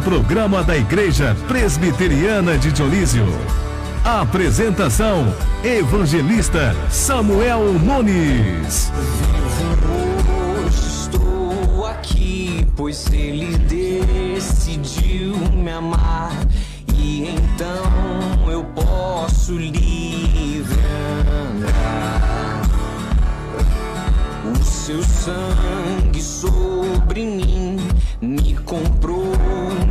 programa da Igreja Presbiteriana de Dionísio. Apresentação: Evangelista Samuel Nunes. Hoje estou aqui, pois Ele decidiu me amar, e então eu posso livre andar. O seu sangue sobre mim me comprou,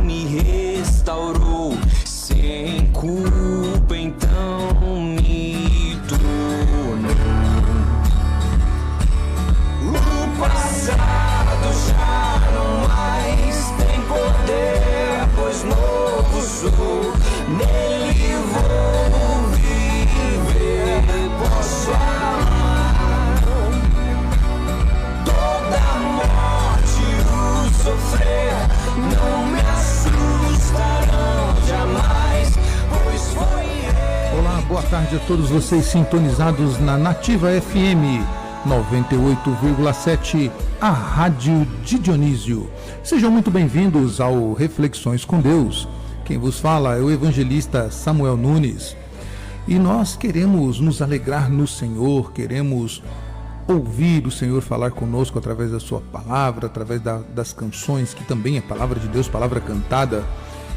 me restaurou, sem culpa então me tornou. O passado já não mais tem poder, pois novo sou, nele vou viver, posso amar. Toda morte o sofrer não me assustarão jamais, pois foi ele. Olá, boa tarde a todos vocês sintonizados na Nativa FM 98,7, a Rádio de Dionísio. Sejam muito bem-vindos ao Reflexões com Deus. Quem vos fala é o evangelista Samuel Nunes. E nós queremos nos alegrar no Senhor, queremos ouvir o Senhor falar conosco através da sua palavra, através das canções, que também é palavra de Deus, palavra cantada.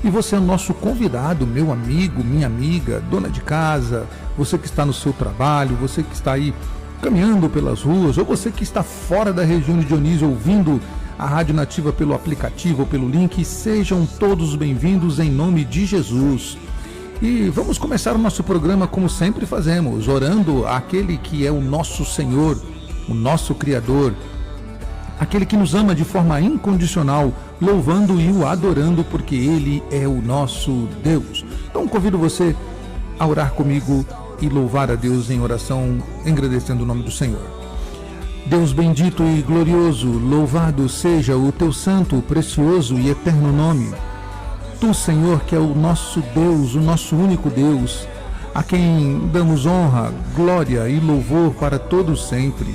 E você é o nosso convidado, meu amigo, minha amiga, dona de casa, você que está no seu trabalho, você que está aí caminhando pelas ruas, ou você que está fora da região de Dionísio ouvindo a Rádio Nativa pelo aplicativo ou pelo link, sejam todos bem-vindos em nome de Jesus. E vamos começar o nosso programa como sempre fazemos, orando àquele que é o nosso Senhor, o nosso Criador, aquele que nos ama de forma incondicional, louvando e o adorando, porque Ele é o nosso Deus. Então convido você a orar comigo e louvar a Deus em oração, engrandecendo o nome do Senhor. Deus bendito e glorioso, louvado seja o teu santo, precioso e eterno nome. Tu, Senhor, que é o nosso Deus, o nosso único Deus, a quem damos honra, glória e louvor para todos sempre.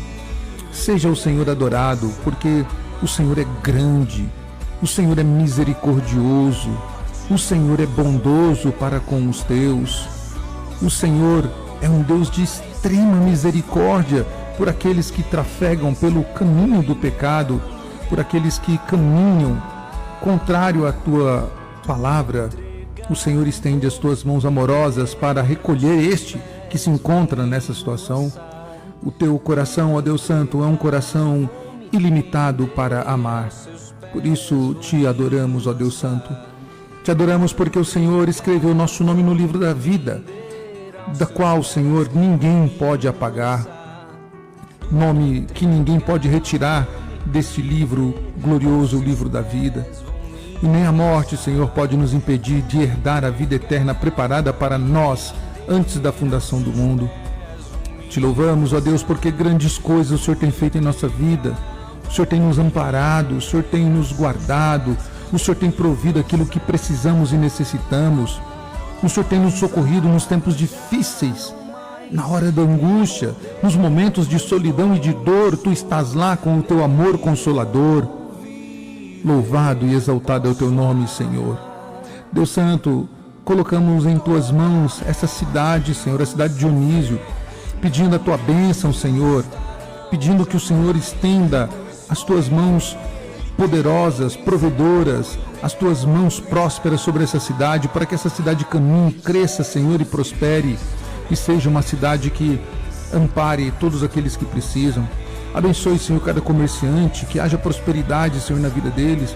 Seja o Senhor adorado, porque o Senhor é grande, o Senhor é misericordioso, o Senhor é bondoso para com os teus. O Senhor é um Deus de extrema misericórdia por aqueles que trafegam pelo caminho do pecado, por aqueles que caminham contrário à tua palavra. O Senhor estende as tuas mãos amorosas para recolher este que se encontra nessa situação. O teu coração, ó Deus Santo, é um coração ilimitado para amar. Por isso te adoramos, ó Deus Santo. Te adoramos porque o Senhor escreveu nosso nome no livro da vida, da qual, Senhor, ninguém pode apagar, nome que ninguém pode retirar deste livro glorioso, o livro da vida. E nem a morte, Senhor, pode nos impedir de herdar a vida eterna preparada para nós antes da fundação do mundo. Te louvamos, ó Deus, porque grandes coisas o Senhor tem feito em nossa vida. O Senhor tem nos amparado, o Senhor tem nos guardado, o Senhor tem provido aquilo que precisamos e necessitamos. O Senhor tem nos socorrido nos tempos difíceis, na hora da angústia, nos momentos de solidão e de dor. Tu estás lá com o teu amor consolador. Louvado e exaltado é o teu nome, Senhor. Deus Santo, colocamos em tuas mãos essa cidade, Senhor, a cidade de Dionísio, pedindo a tua bênção, Senhor, pedindo que o Senhor estenda as tuas mãos poderosas, provedoras, as tuas mãos prósperas sobre essa cidade, para que essa cidade caminhe, cresça, Senhor, e prospere, e seja uma cidade que ampare todos aqueles que precisam. Abençoe, Senhor, cada comerciante, que haja prosperidade, Senhor, na vida deles.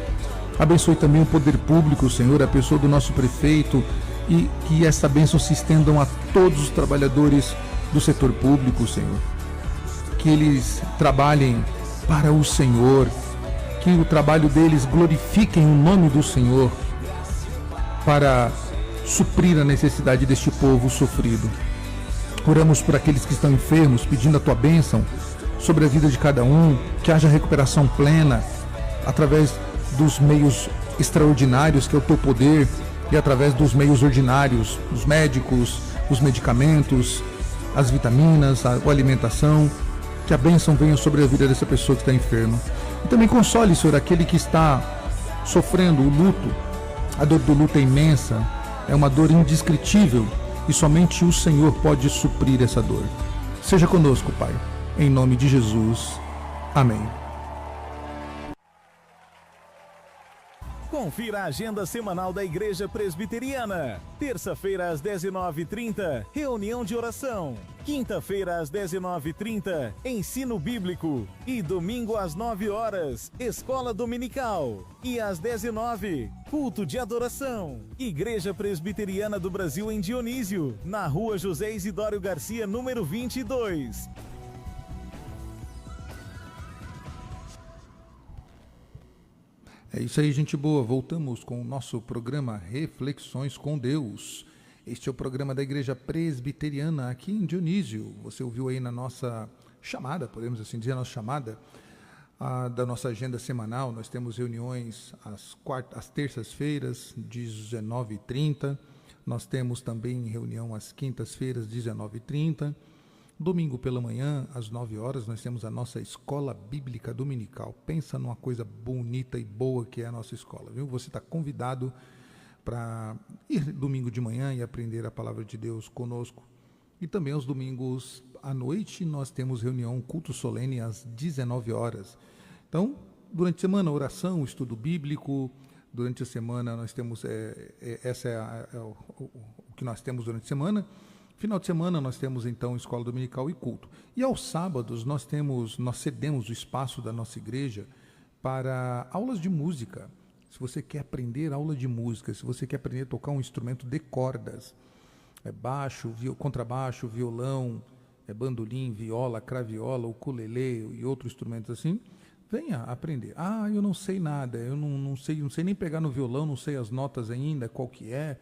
Abençoe também o poder público, Senhor, a pessoa do nosso prefeito, e que essa bênção se estendam a todos os trabalhadores do setor público, Senhor. Que eles trabalhem para o Senhor, que o trabalho deles glorifiquem o nome do Senhor, para suprir a necessidade deste povo sofrido. Oramos por aqueles que estão enfermos, pedindo a tua bênção sobre a vida de cada um, que haja recuperação plena, através dos meios extraordinários que é o teu poder, e através dos meios ordinários, os médicos, os medicamentos, as vitaminas, a alimentação. Que a bênção venha sobre a vida dessa pessoa que está enferma. E também console, Senhor, aquele que está sofrendo o luto, A dor do luto é imensa, é uma dor indescritível e somente o Senhor pode suprir essa dor. Seja conosco, Pai, em nome de Jesus. Amém. Confira a agenda semanal da Igreja Presbiteriana. Terça-feira às 19h30, reunião de oração. Quinta-feira às 19h30, ensino bíblico. E domingo às 9h, escola dominical. E às 19h, culto de adoração. Igreja Presbiteriana do Brasil em Dionísio, na rua José Isidório Garcia, número 22. É isso aí, gente boa. Voltamos com o nosso programa Reflexões com Deus. Este é o programa da Igreja Presbiteriana aqui em Dionísio. Você ouviu aí na nossa chamada, podemos assim dizer, a nossa chamada da nossa agenda semanal. Nós temos reuniões às terças-feiras, 19h30. Nós temos também reunião às quintas-feiras, 19h30. Domingo pela manhã, às 9h, nós temos a nossa escola bíblica dominical. Pensa numa coisa bonita e boa que é a nossa escola, viu? Você está convidado para ir domingo de manhã e aprender a palavra de Deus conosco. E também aos domingos à noite nós temos reunião, culto solene às 19h. Então, durante a semana, oração, estudo bíblico. Durante a semana nós temos, o que nós temos durante a semana. Final de semana nós temos então escola dominical e culto. E aos sábados nós cedemos o espaço da nossa igreja para aulas de música. Se você quer aprender aula de música, se você quer aprender a tocar um instrumento de cordas, baixo, contrabaixo, violão, bandolim, viola, craviola, ukulele e outros instrumentos assim, venha aprender. Eu não sei nada, eu não sei nem pegar no violão, não sei as notas ainda, qual que é,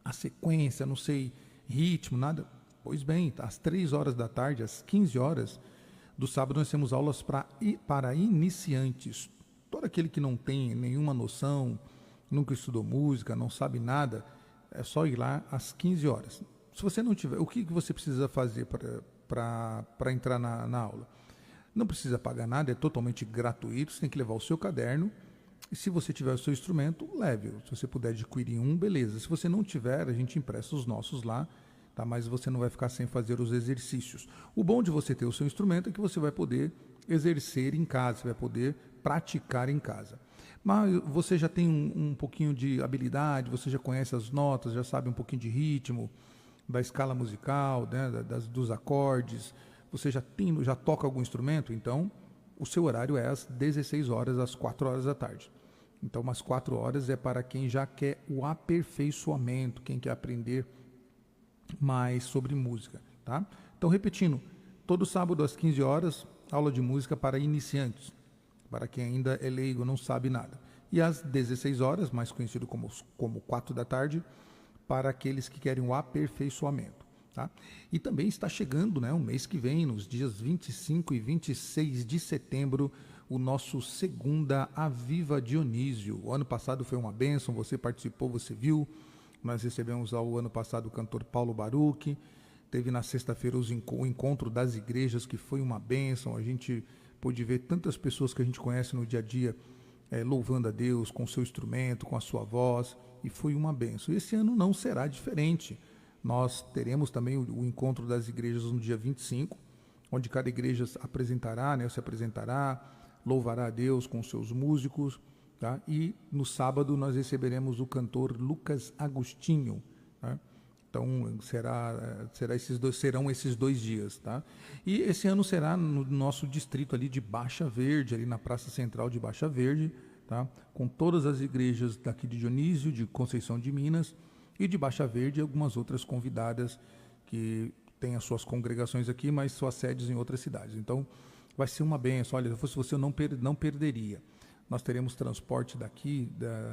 a sequência, não sei ritmo, nada. Pois bem, às 3h da tarde, às 15h do sábado, nós temos aulas para iniciantes. Todo aquele que não tem nenhuma noção, nunca estudou música, não sabe nada, é só ir lá às 15h. Se você não tiver, o que você precisa fazer para entrar na aula? Não precisa pagar nada, é totalmente gratuito, você tem que levar o seu caderno. E se você tiver o seu instrumento, leve-o. Se você puder adquirir um, beleza. Se você não tiver, a gente empresta os nossos lá, tá? Mas você não vai ficar sem fazer os exercícios. O bom de você ter o seu instrumento é que você vai poder exercer em casa, você vai poder praticar em casa. Mas você já tem um pouquinho de habilidade, você já conhece as notas, já sabe um pouquinho de ritmo, da escala musical, né, dos acordes, você já toca algum instrumento, então o seu horário é às 16h, às 4h da tarde. Então, umas 4h é para quem já quer o aperfeiçoamento, quem quer aprender mais sobre música, tá? Então, repetindo, todo sábado às 15h, aula de música para iniciantes, para quem ainda é leigo, não sabe nada. E às 16h, mais conhecido como 4 da tarde, para aqueles que querem o aperfeiçoamento. Tá? E também está chegando, né, um mês que vem, nos dias 25 e 26 de setembro, o nosso Segunda Aviva Dionísio. O ano passado foi uma bênção, você participou, você viu. Nós recebemos ao ano passado o cantor Paulo Baruch. Teve na sexta-feira o encontro das igrejas, que foi uma bênção. A gente pôde ver tantas pessoas que a gente conhece no dia a dia louvando a Deus com o seu instrumento, com a sua voz, e foi uma bênção. Esse ano não será diferente. Nós teremos também o encontro das igrejas no dia 25, onde cada igreja se apresentará, louvará a Deus com seus músicos, tá? E no sábado nós receberemos o cantor Lucas Agostinho, tá? Então serão esses 2 dias, tá? E esse ano será no nosso distrito ali de Baixa Verde, ali na Praça Central de Baixa Verde, tá? Com todas as igrejas daqui de Dionísio, de Conceição de Minas, e de Baixa Verde, algumas outras convidadas que têm as suas congregações aqui, mas suas sedes em outras cidades. Então, vai ser uma bênção. Olha, se fosse você, eu não perderia. Nós teremos transporte daqui,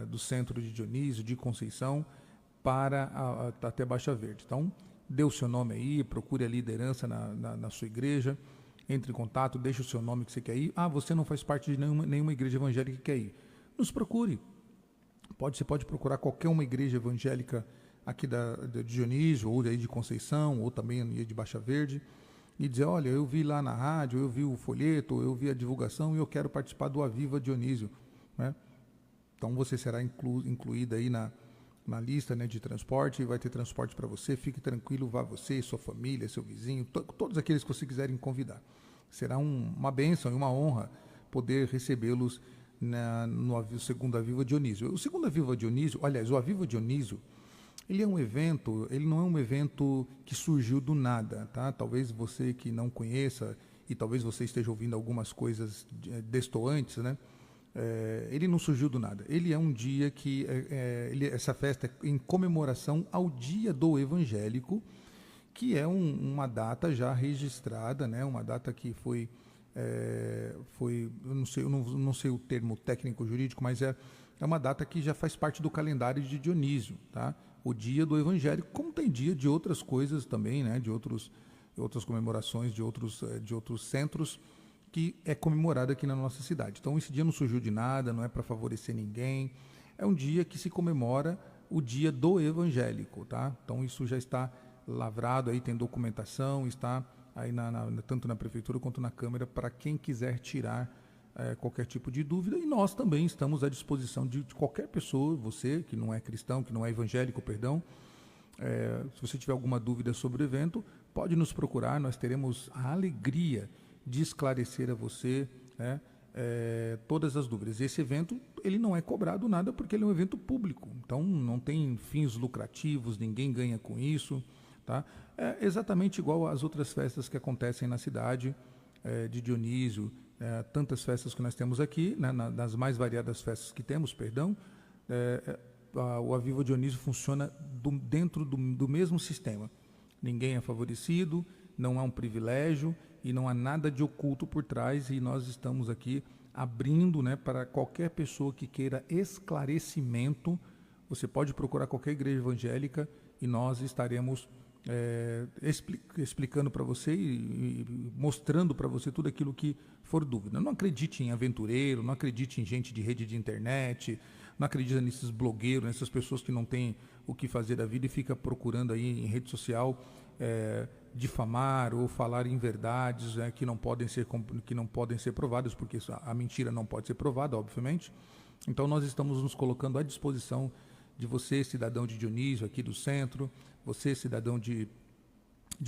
do centro de Dionísio, de Conceição, para até Baixa Verde. Então, dê o seu nome aí, procure a liderança na sua igreja, entre em contato, deixe o seu nome que você quer ir. Você não faz parte de nenhuma igreja evangélica que quer ir. Nos procure. Você pode procurar qualquer uma igreja evangélica aqui de Dionísio, ou daí de Conceição, ou também de Baixa Verde, e dizer, olha, eu vi lá na rádio, eu vi o folheto, eu vi a divulgação e eu quero participar do Aviva Dionísio, né? Então você será incluída aí na lista, né, de transporte, vai ter transporte para você, fique tranquilo, vá você, sua família, seu vizinho, todos aqueles que você quiserem convidar. Será uma bênção e uma honra poder recebê-los no segundo Aviva Dionísio. O segundo Aviva Dionísio, aliás, o Aviva Dionísio, ele é um evento, ele não é um evento que surgiu do nada, tá? Talvez você que não conheça e talvez você esteja ouvindo algumas coisas destoantes, né? Ele não surgiu do nada. Ele é um dia que essa festa é em comemoração ao Dia do Evangélico, que é uma data já registrada, né? Uma data que foi eu não sei o termo técnico jurídico, mas é uma data que já faz parte do calendário de Dionísio, tá? O Dia do Evangélico, como tem dia de outras coisas também, né? De outras comemorações de outros centros, que é comemorado aqui na nossa cidade. Então esse dia não surgiu de nada, não é para favorecer ninguém, é um dia que se comemora o Dia do Evangélico, tá? Então isso já está lavrado, aí tem documentação, está aí tanto na prefeitura quanto na Câmara, para quem quiser tirar qualquer tipo de dúvida, e nós também estamos à disposição de qualquer pessoa, você que não é cristão, que não é evangélico, perdão, se você tiver alguma dúvida sobre o evento, pode nos procurar, nós teremos a alegria de esclarecer a você, né, todas as dúvidas. Esse evento, ele não é cobrado nada porque ele é um evento público, então não tem fins lucrativos, ninguém ganha com isso, tá? É exatamente igual às outras festas que acontecem na cidade de Dionísio, tantas festas que nós temos aqui, né, nas mais variadas festas que temos, perdão, o Aviva Dionísio funciona dentro do mesmo sistema. Ninguém é favorecido, não há um privilégio e não há nada de oculto por trás, e nós estamos aqui abrindo, né, para qualquer pessoa que queira esclarecimento. Você pode procurar qualquer igreja evangélica e nós estaremos explicando para você e mostrando para você tudo aquilo que for dúvida. Não acredite em aventureiro, não acredite em gente de rede de internet, não acredite nesses blogueiros, nessas pessoas que não têm o que fazer da vida e fica procurando aí em rede social difamar ou falar inverdades que não podem ser provadas, porque a mentira não pode ser provada, obviamente. Então nós estamos nos colocando à disposição de você, cidadão de Dionísio, aqui do centro, você, cidadão de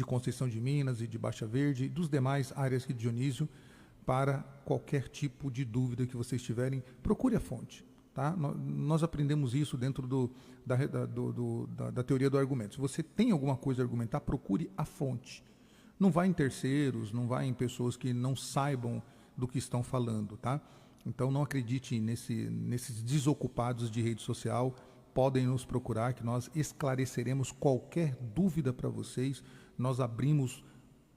Conceição de Minas e de Baixa Verde, e dos demais áreas aqui de Dionísio, para qualquer tipo de dúvida que vocês tiverem, procure a fonte. Tá? Nós aprendemos isso dentro da teoria do argumento. Se você tem alguma coisa a argumentar, procure a fonte. Não vá em terceiros, não vá em pessoas que não saibam do que estão falando. Tá? Então não acredite nesses desocupados de rede social. Podem nos procurar, que nós esclareceremos qualquer dúvida para vocês. Nós abrimos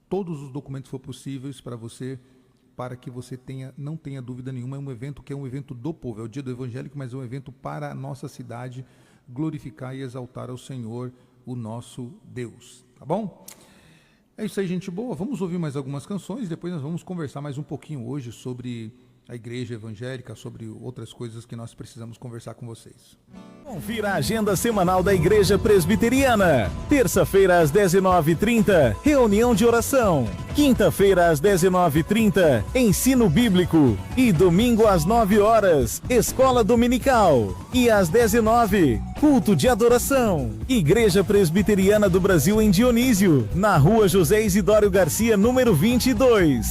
todos os documentos que for possíveis para você, para que você não tenha dúvida nenhuma. É um evento que é um evento do povo, é o Dia do Evangélico, mas é um evento para a nossa cidade glorificar e exaltar ao Senhor, o nosso Deus. Tá bom? É isso aí, gente boa. Vamos ouvir mais algumas canções, depois nós vamos conversar mais um pouquinho hoje sobre a igreja evangélica, sobre outras coisas que nós precisamos conversar com vocês. Confira a agenda semanal da Igreja Presbiteriana. Terça-feira às 19h30, reunião de oração. Quinta-feira às 19h30, ensino bíblico. E domingo às 9h, escola dominical. E às 19h, culto de adoração. Igreja Presbiteriana do Brasil em Dionísio, na rua José Isidório Garcia, número 22.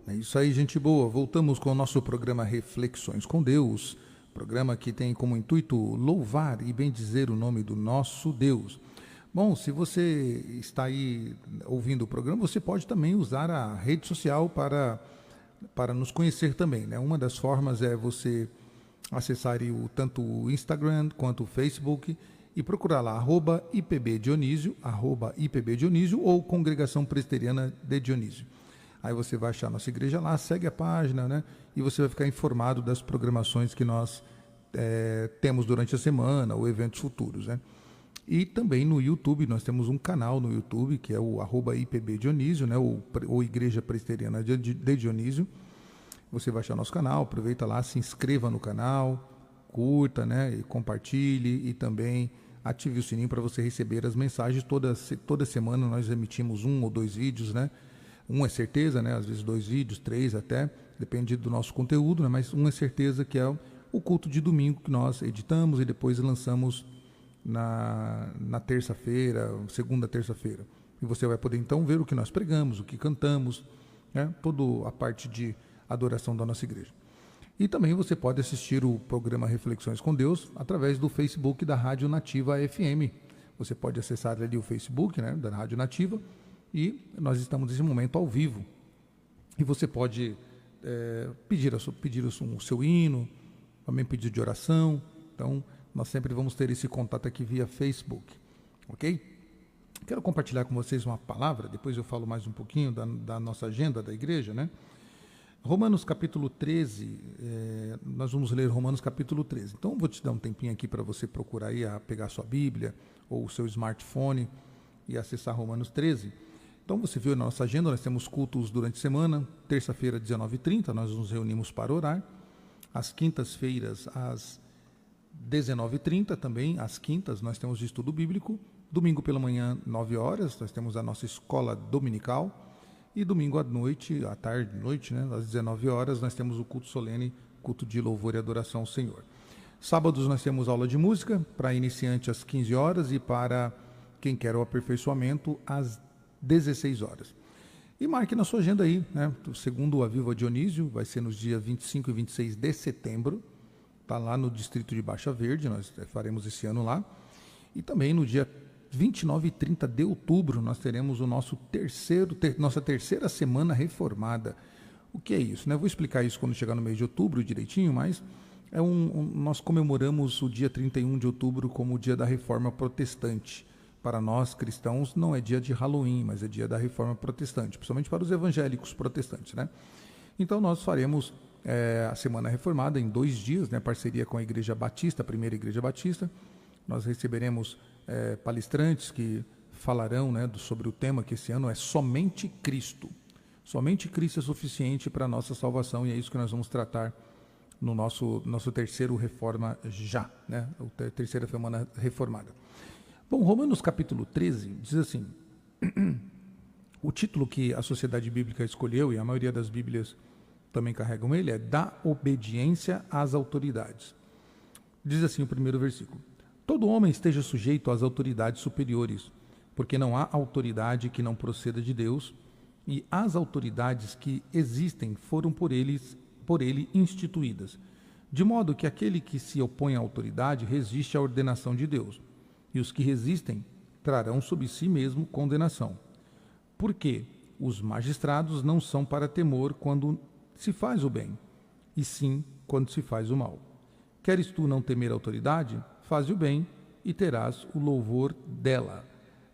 É isso aí, gente boa. Voltamos com o nosso programa Reflexões com Deus, programa que tem como intuito louvar e bendizer o nome do nosso Deus. Bom, se você está aí ouvindo o programa, você pode também usar a rede social para nos conhecer também, né? Uma das formas é você acessar tanto o Instagram quanto o Facebook e procurar lá @IPBDionísio, @IPBDionísio ou Congregação Presbiteriana de Dionísio. Aí você vai achar a nossa igreja lá, segue a página, né? E você vai ficar informado das programações que nós temos durante a semana ou eventos futuros, né? E também no YouTube, nós temos um canal no YouTube, que é o @IPBDionísio, né? Ou Igreja Presbiteriana de Dionísio. Você vai achar nosso canal, aproveita lá, se inscreva no canal, curta, né? E compartilhe e também ative o sininho para você receber as mensagens. Toda semana nós emitimos 1 ou 2 vídeos, né? Um é certeza, né? Às vezes 2 vídeos, 3 até, depende do nosso conteúdo, né? Mas um é certeza, que é o culto de domingo, que nós editamos e depois lançamos na terça-feira, segunda terça-feira. E você vai poder então ver o que nós pregamos, o que cantamos, né? Toda a parte de adoração da nossa igreja. E também você pode assistir o programa Reflexões com Deus através do Facebook da Rádio Nativa FM. Você pode acessar ali o Facebook, né, da Rádio Nativa, e nós estamos nesse momento ao vivo. E você pode pedir o seu hino, também pedido de oração. Então, nós sempre vamos ter esse contato aqui via Facebook, ok? Quero compartilhar com vocês uma palavra, depois eu falo mais um pouquinho da nossa agenda da igreja, né? Romanos capítulo 13, nós vamos ler Romanos capítulo 13. Então, vou te dar um tempinho aqui para você procurar aí, pegar a sua Bíblia ou o seu smartphone e acessar Romanos 13. Então, você viu na nossa agenda, nós temos cultos durante a semana. Terça-feira, 19h30, nós nos reunimos para orar. Às quintas-feiras, às 19h30, também, às quintas, nós temos de estudo bíblico. Domingo pela manhã, 9 horas, nós temos a nossa escola dominical. E domingo à noite, à tarde, noite, né, às 19 horas, nós temos o culto solene, culto de louvor e adoração ao Senhor. Sábados nós temos aula de música, para iniciante às 15 horas e para quem quer o aperfeiçoamento às 16 horas. E marque na sua agenda aí, né, segundo o Aviva Dionísio, vai ser nos dias 25 e 26 de setembro, está lá no distrito de Baixa Verde, nós faremos esse ano lá. E também no dia 29 e 30 de outubro, nós teremos o nossa terceira semana reformada. O que é isso, né? Eu vou explicar isso quando chegar no mês de outubro direitinho, mas nós comemoramos o dia 31 de outubro como o dia da Reforma Protestante. Para nós, cristãos, não é dia de Halloween, mas é dia da Reforma Protestante, principalmente para os evangélicos protestantes, né? Então, nós faremos a Semana Reformada em 2 dias, né? Parceria com a Igreja Batista, a primeira Igreja Batista. Nós receberemos palestrantes que falarão, né, sobre o tema, que esse ano é Somente Cristo. Somente Cristo é suficiente para a nossa salvação, e é isso que nós vamos tratar no nosso terceiro Reforma Já, né, a terceira semana reformada. Bom, Romanos capítulo 13 diz assim, o título que a Sociedade Bíblica escolheu, e a maioria das Bíblias também carregam ele, é Da Obediência às Autoridades. Diz assim o primeiro versículo: todo homem esteja sujeito às autoridades superiores, porque não há autoridade que não proceda de Deus, e as autoridades que existem foram por ele instituídas, de modo que aquele que se opõe à autoridade resiste à ordenação de Deus, e os que resistem trarão sobre si mesmo condenação. Porque os magistrados não são para temor quando se faz o bem, e sim quando se faz o mal. Queres tu não temer a autoridade? Faze o bem e terás o louvor dela,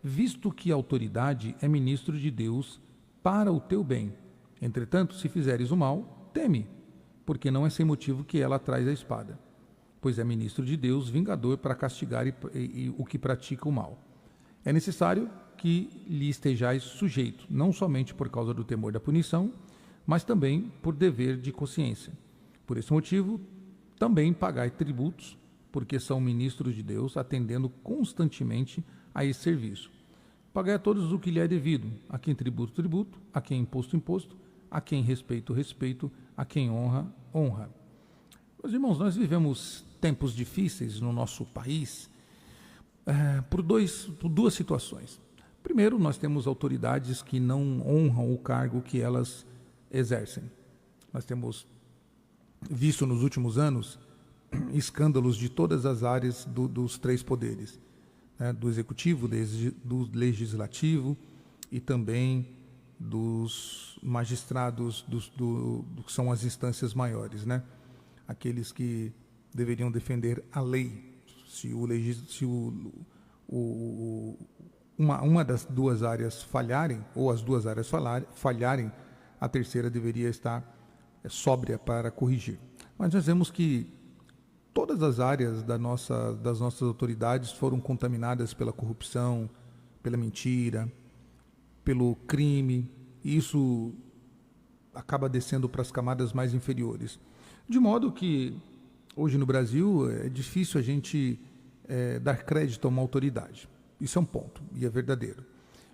visto que a autoridade é ministro de Deus para o teu bem. Entretanto, se fizeres o mal, teme, porque não é sem motivo que ela traz a espada, pois é ministro de Deus, vingador para castigar o que pratica o mal. É necessário que lhe estejais sujeito, não somente por causa do temor da punição, mas também por dever de consciência. Por esse motivo, também pagai tributos, porque são ministros de Deus, atendendo constantemente a esse serviço. Pagai a todos o que lhe é devido, a quem tributo, tributo, a quem imposto, imposto, a quem respeito, respeito, a quem honra, honra. Meus irmãos, nós vivemos tempos difíceis no nosso país por duas situações. Primeiro, nós temos autoridades que não honram o cargo que elas exercem. Nós temos visto nos últimos anos escândalos de todas as áreas dos 3 poderes, né? Do executivo, do legislativo e também dos magistrados, do que são as instâncias maiores, né? Aqueles que deveriam defender a lei. Se uma das 2 áreas falharem, ou as 2 áreas falharem, a terceira deveria estar sóbria para corrigir. Mas nós vemos que todas as áreas das nossas autoridades foram contaminadas pela corrupção, pela mentira, pelo crime, e isso acaba descendo para as camadas mais inferiores. De modo que, hoje no Brasil, é difícil a gente dar crédito a uma autoridade. Isso é um ponto, e é verdadeiro.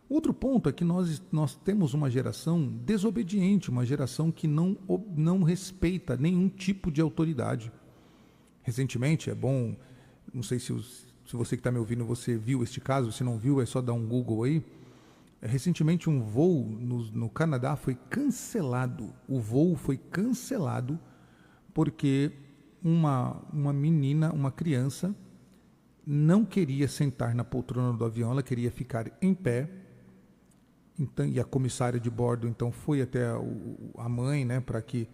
Outro ponto é que nós temos uma geração desobediente, uma geração que não respeita nenhum tipo de autoridade. Recentemente, é bom, não sei se você que está me ouvindo, você viu este caso, se não viu, é só dar um Google aí. Recentemente, um voo no Canadá foi cancelado. O voo foi cancelado porque uma menina, uma criança, não queria sentar na poltrona do avião, ela queria ficar em pé. Então, e a comissária de bordo então foi até a mãe, né, para que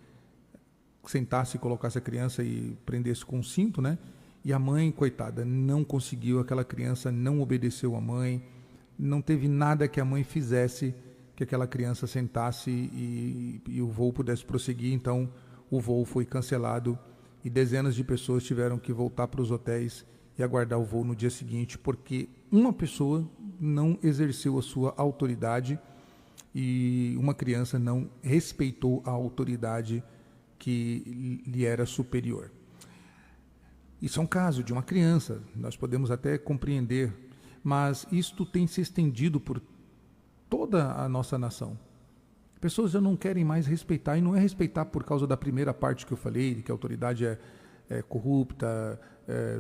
sentasse e colocasse a criança e prendesse com o cinto, né? E a mãe, coitada, não conseguiu, aquela criança não obedeceu a mãe, não teve nada que a mãe fizesse que aquela criança sentasse e o voo pudesse prosseguir. Então o voo foi cancelado e dezenas de pessoas tiveram que voltar para os hotéis e aguardar o voo no dia seguinte, porque uma pessoa não exerceu a sua autoridade e uma criança não respeitou a autoridade que lhe era superior. Isso é um caso de uma criança, nós podemos até compreender, mas isto tem se estendido por toda a nossa nação. Pessoas já não querem mais respeitar, e não é respeitar por causa da primeira parte que eu falei, de que a autoridade é corrupta,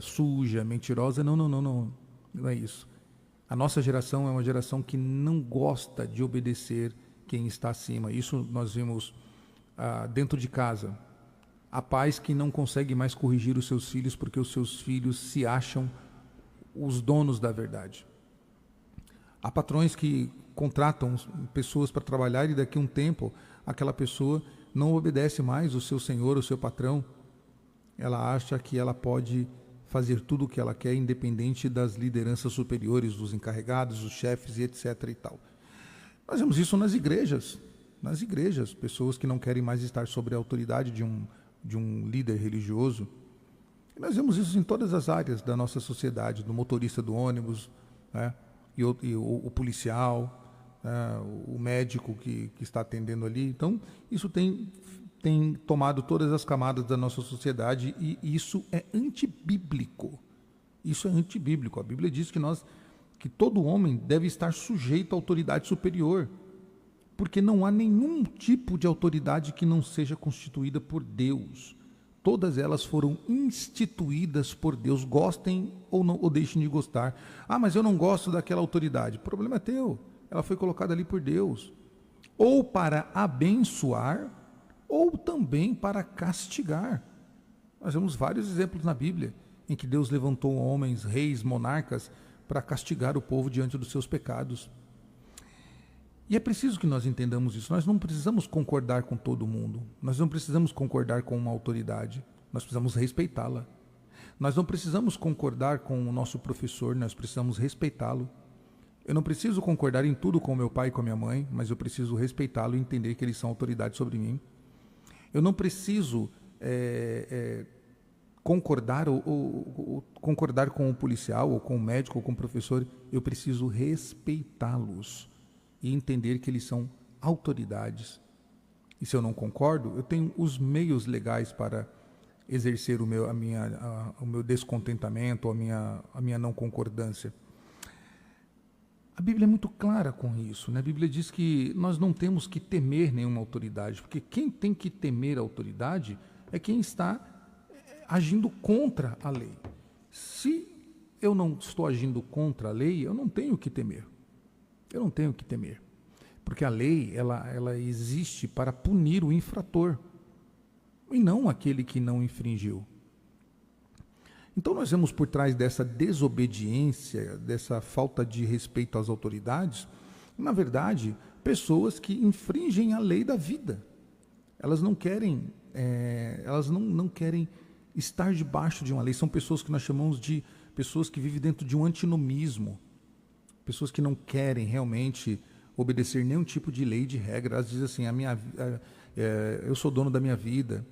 suja, mentirosa. Não é isso. A nossa geração é uma geração que não gosta de obedecer quem está acima. Isso nós vimos dentro de casa. Há pais que não conseguem mais corrigir os seus filhos porque os seus filhos se acham os donos da verdade. Há patrões que contratam pessoas para trabalhar e daqui a um tempo aquela pessoa não obedece mais o seu senhor, o seu patrão. Ela acha que ela pode fazer tudo o que ela quer, independente das lideranças superiores, dos encarregados, dos chefes e etc. e tal. Nós vemos isso nas igrejas, pessoas que não querem mais estar sob a autoridade de um líder religioso. E nós vemos isso em todas as áreas da nossa sociedade, do motorista do ônibus, né? e o policial, o médico que está atendendo ali. Então, isso tem tomado todas as camadas da nossa sociedade e isso é antibíblico. Isso é antibíblico. A Bíblia diz que todo homem deve estar sujeito à autoridade superior, porque não há nenhum tipo de autoridade que não seja constituída por Deus. Todas elas foram instituídas por Deus, gostem ou deixem de gostar. Ah, mas eu não gosto daquela autoridade. O problema é teu. Ela foi colocada ali por Deus, ou para abençoar, ou também para castigar. Nós vemos vários exemplos na Bíblia em que Deus levantou homens, reis, monarcas, para castigar o povo diante dos seus pecados. E é preciso que nós entendamos isso. Nós não precisamos concordar com todo mundo. Nós não precisamos concordar com uma autoridade. Nós precisamos respeitá-la. Nós não precisamos concordar com o nosso professor, nós precisamos respeitá-lo. Eu não preciso concordar em tudo com meu pai e com a minha mãe, mas eu preciso respeitá-lo e entender que eles são autoridade sobre mim. Eu não preciso concordar concordar com o policial, ou com o médico, ou com o professor. Eu preciso respeitá-los e entender que eles são autoridades. E se eu não concordo, eu tenho os meios legais para exercer o meu descontentamento, ou a minha não concordância. A Bíblia é muito clara com isso, né? A Bíblia diz que nós não temos que temer nenhuma autoridade, porque quem tem que temer a autoridade é quem está agindo contra a lei. Se eu não estou agindo contra a lei, eu não tenho que temer. Eu não tenho que temer, porque a lei ela existe para punir o infrator e não aquele que não infringiu. Então nós vemos por trás dessa desobediência, dessa falta de respeito às autoridades, na verdade, pessoas que infringem a lei da vida. Elas não querem, não querem estar debaixo de uma lei. São pessoas que nós chamamos de pessoas que vivem dentro de um antinomismo. Pessoas que não querem realmente obedecer nenhum tipo de lei, de regra. Elas dizem assim, eu sou dono da minha vida,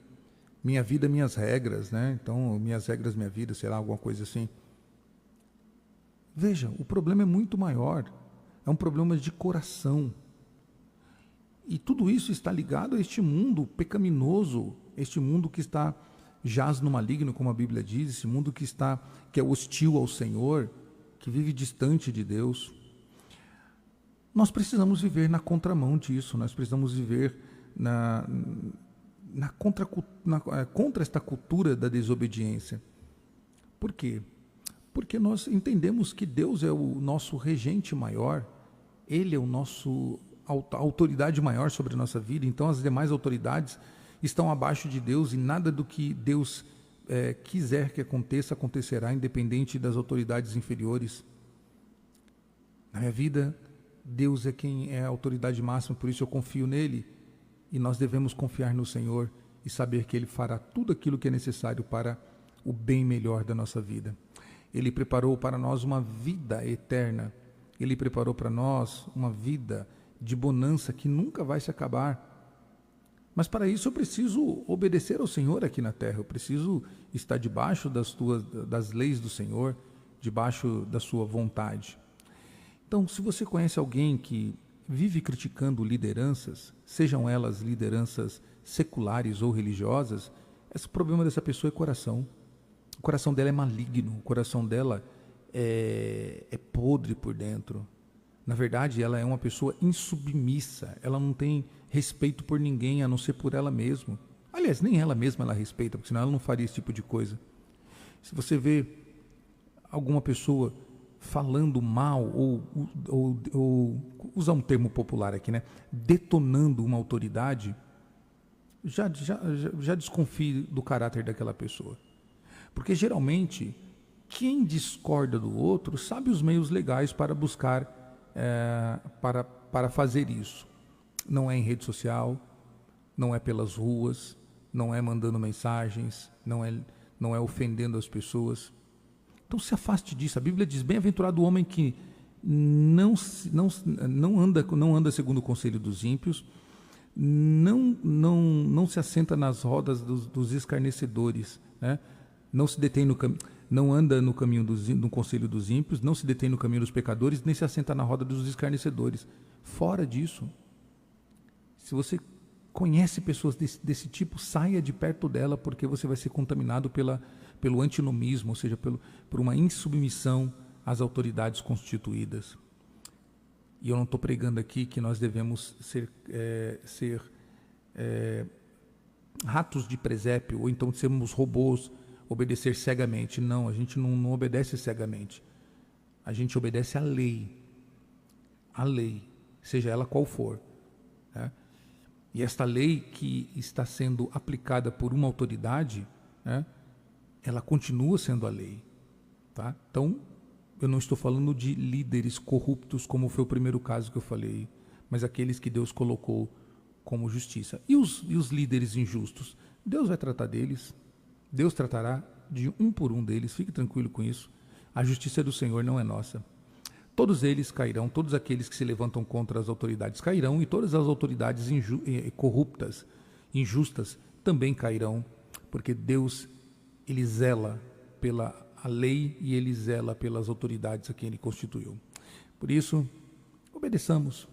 minhas regras, né? Então, minhas regras, minha vida, sei lá, alguma coisa assim. Veja, o problema é muito maior. É um problema de coração. E tudo isso está ligado a este mundo pecaminoso, este mundo que jaz no maligno, como a Bíblia diz, esse mundo que é hostil ao Senhor, que vive distante de Deus. nós precisamos viver na contramão disso, nós precisamos viver contra esta cultura da desobediência. Por quê? Porque nós entendemos que Deus é o nosso regente maior, Ele é a autoridade maior sobre a nossa vida, então as demais autoridades estão abaixo de Deus e nada do que Deus quiser que aconteça, acontecerá, independente das autoridades inferiores. Na minha vida, Deus é quem é a autoridade máxima, por isso eu confio nele, e nós devemos confiar no Senhor e saber que Ele fará tudo aquilo que é necessário para o bem melhor da nossa vida. Ele preparou para nós uma vida eterna, Ele preparou para nós uma vida de bonança que nunca vai se acabar. Mas para isso eu preciso obedecer ao Senhor aqui na terra, eu preciso estar debaixo das leis do Senhor, debaixo da sua vontade. Então, se você conhece alguém que vive criticando lideranças, sejam elas lideranças seculares ou religiosas, o problema dessa pessoa é coração. O coração dela é maligno, o coração dela é podre por dentro. Na verdade, ela é uma pessoa insubmissa, ela não tem respeito por ninguém a não ser por ela mesma. Aliás, nem ela mesma ela respeita, porque senão ela não faria esse tipo de coisa. Se você vê alguma pessoa falando mal, ou usar um termo popular aqui, né? Detonando uma autoridade, já desconfie do caráter daquela pessoa. Porque geralmente, quem discorda do outro sabe os meios legais para buscar, para fazer isso. Não é em rede social, não é pelas ruas, não é mandando mensagens, não é ofendendo as pessoas. Então se afaste disso. A Bíblia diz: bem-aventurado o homem que não anda segundo o conselho dos ímpios, não se assenta nas rodas dos escarnecedores, né? Não anda no caminho no conselho dos ímpios, não se detém no caminho dos pecadores, nem se assenta na roda dos escarnecedores. Fora disso. Se você conhece pessoas desse tipo, saia de perto dela, porque você vai ser contaminado pelo antinomismo, ou seja, por uma insubmissão às autoridades constituídas. E eu não estou pregando aqui que nós devemos ser ratos de presépio, ou então sermos robôs, obedecer cegamente. Não, a gente não obedece cegamente. A gente obedece à lei, seja ela qual for, né? E esta lei que está sendo aplicada por uma autoridade, né, ela continua sendo a lei. Tá? Então, eu não estou falando de líderes corruptos, como foi o primeiro caso que eu falei, mas aqueles que Deus colocou como justiça. E os líderes injustos? Deus vai tratar deles, Deus tratará de um por um deles, fique tranquilo com isso. A justiça é do Senhor, não é nossa. Todos eles cairão, todos aqueles que se levantam contra as autoridades cairão, e todas as autoridades corruptas, injustas, também cairão, porque Deus, Ele zela pela a lei e Ele zela pelas autoridades a quem Ele constituiu. Por isso, obedeçamos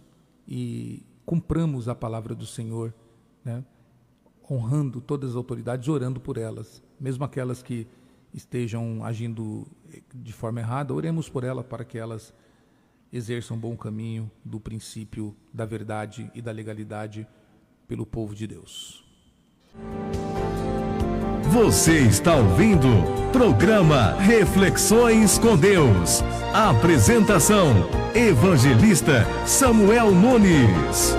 e cumpramos a palavra do Senhor, né? Honrando todas as autoridades, orando por elas, mesmo aquelas que estejam agindo de forma errada, oremos por elas para que elas exerçam um bom caminho do princípio da verdade e da legalidade pelo povo de Deus. Você está ouvindo programa Reflexões com Deus. Apresentação: Evangelista Samuel Nunes.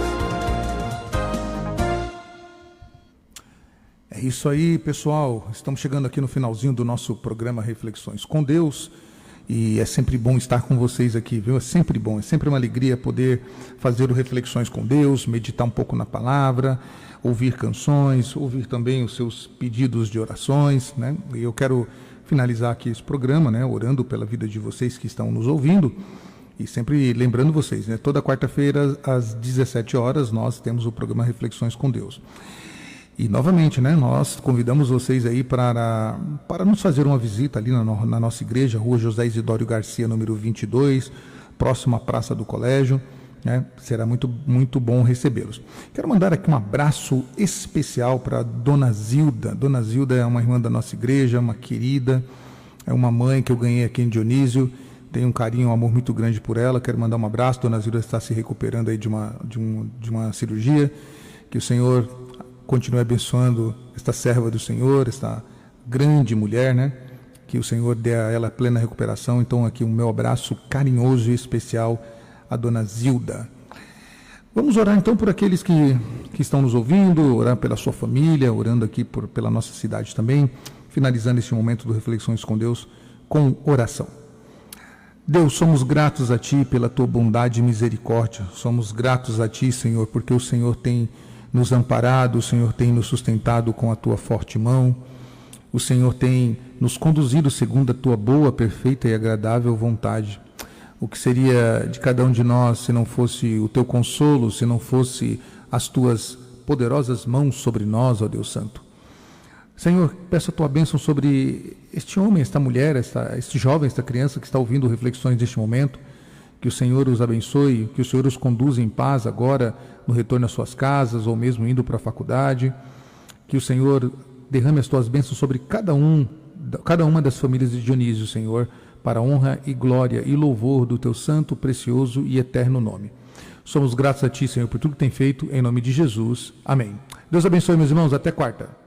É isso aí, pessoal. Estamos chegando aqui no finalzinho do nosso programa Reflexões com Deus. E é sempre bom estar com vocês aqui, viu? É sempre bom, é sempre uma alegria poder fazer o Reflexões com Deus, meditar um pouco na palavra, ouvir canções, ouvir também os seus pedidos de orações, né? E eu quero finalizar aqui esse programa, né? Orando pela vida de vocês que estão nos ouvindo e sempre lembrando vocês, né? Toda quarta-feira às 17 horas nós temos o programa Reflexões com Deus. E novamente, né, nós convidamos vocês aí para nos fazer uma visita ali na nossa igreja, Rua José Isidório Garcia, número 22, próximo à Praça do Colégio, né? Será muito, muito bom recebê-los. Quero mandar aqui um abraço especial para Dona Zilda. Dona Zilda é uma irmã da nossa igreja, uma querida, é uma mãe que eu ganhei aqui em Dionísio. tenho um carinho, um amor muito grande por ela. Quero mandar um abraço. Dona Zilda está se recuperando aí de uma cirurgia. Que o Senhor continue abençoando esta serva do Senhor, esta grande mulher, né? Que o Senhor dê a ela plena recuperação. Então aqui um meu abraço carinhoso e especial à Dona Zilda. Vamos orar então por aqueles que estão nos ouvindo, orar pela sua família, orando aqui pela nossa cidade também, finalizando este momento do Reflexões com Deus com oração. Deus, somos gratos a Ti pela Tua bondade e misericórdia, somos gratos a Ti, Senhor, porque o Senhor tem nos amparado, o Senhor tem nos sustentado com a Tua forte mão, o Senhor tem nos conduzido segundo a Tua boa, perfeita e agradável vontade. O que seria de cada um de nós se não fosse o Teu consolo, se não fosse as Tuas poderosas mãos sobre nós, ó Deus Santo. Senhor, peço a Tua bênção sobre este homem, esta mulher, este jovem, esta criança que está ouvindo reflexões neste momento. Que o Senhor os abençoe, que o Senhor os conduza em paz agora no retorno às suas casas ou mesmo indo para a faculdade. Que o Senhor derrame as Tuas bênçãos sobre cada uma das famílias de Dionísio, Senhor, para a honra e glória e louvor do Teu santo, precioso e eterno nome. Somos gratos a Ti, Senhor, por tudo que tem feito, em nome de Jesus. Amém. Deus abençoe, meus irmãos. Até quarta.